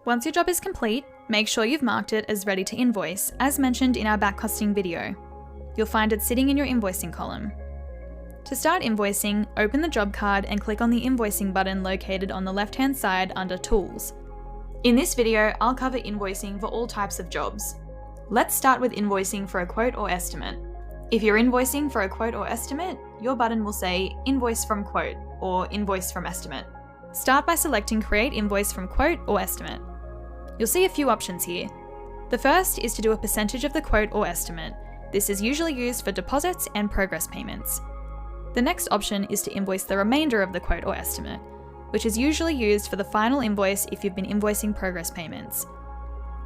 Once your job is complete, make sure you've marked it as ready to invoice, as mentioned in our backcosting video. You'll find it sitting in your invoicing column. To start invoicing, open the job card and click on the invoicing button located on the left-hand side under Tools. In this video, I'll cover invoicing for all types of jobs. Let's start with invoicing for a quote or estimate. If you're invoicing for a quote or estimate, your button will say Invoice from Quote or Invoice from Estimate. Start by selecting Create Invoice from Quote or Estimate. You'll see a few options here. The first is to do a percentage of the quote or estimate. This is usually used for deposits and progress payments. The next option is to invoice the remainder of the quote or estimate, which is usually used for the final invoice if you've been invoicing progress payments.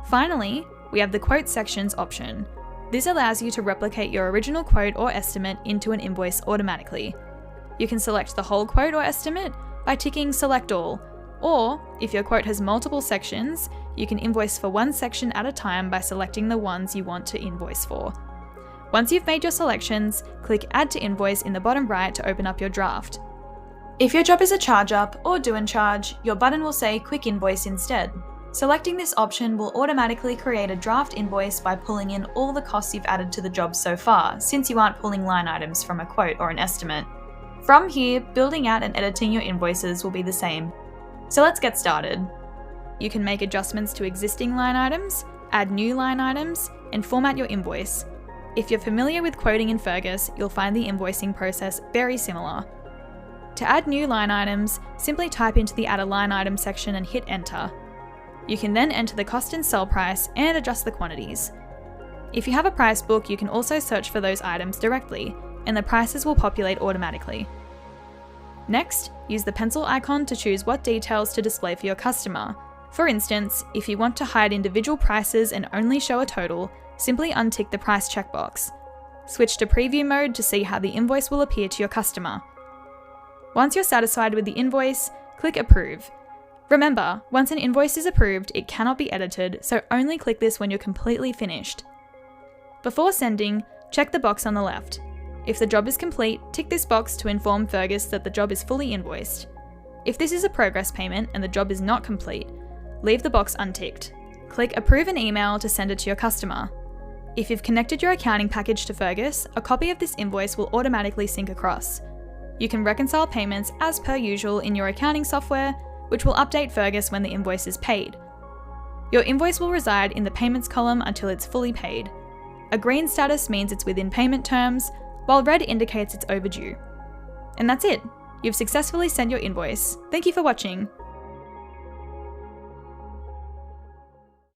Finally, we have the Quote Sections option. This allows you to replicate your original quote or estimate into an invoice automatically. You can select the whole quote or estimate by ticking Select All, or if your quote has multiple sections, you can invoice for one section at a time by selecting the ones you want to invoice for. Once you've made your selections, click Add to Invoice in the bottom right to open up your draft. If your job is a charge up or do and charge, your button will say Quick Invoice instead. Selecting this option will automatically create a draft invoice by pulling in all the costs you've added to the job so far, since you aren't pulling line items from a quote or an estimate. From here, building out and editing your invoices will be the same. So let's get started. You can make adjustments to existing line items, add new line items, and format your invoice. If you're familiar with quoting in Fergus, you'll find the invoicing process very similar. To add new line items, simply type into the Add a Line Item section and hit Enter. You can then enter the cost and sell price and adjust the quantities. If you have a price book, you can also search for those items directly, and the prices will populate automatically. Next, use the pencil icon to choose what details to display for your customer. For instance, if you want to hide individual prices and only show a total, simply untick the price checkbox. Switch to preview mode to see how the invoice will appear to your customer. Once you're satisfied with the invoice, click Approve. Remember, once an invoice is approved, it cannot be edited, so only click this when you're completely finished. Before sending, check the box on the left. If the job is complete, tick this box to inform Fergus that the job is fully invoiced. If this is a progress payment and the job is not complete, leave the box unticked. Click Approve an email to send it to your customer. If you've connected your accounting package to Fergus, a copy of this invoice will automatically sync across. You can reconcile payments as per usual in your accounting software, which will update Fergus when the invoice is paid. Your invoice will reside in the Payments column until it's fully paid. A green status means it's within payment terms, while red indicates it's overdue. And that's it! You've successfully sent your invoice. Thank you for watching.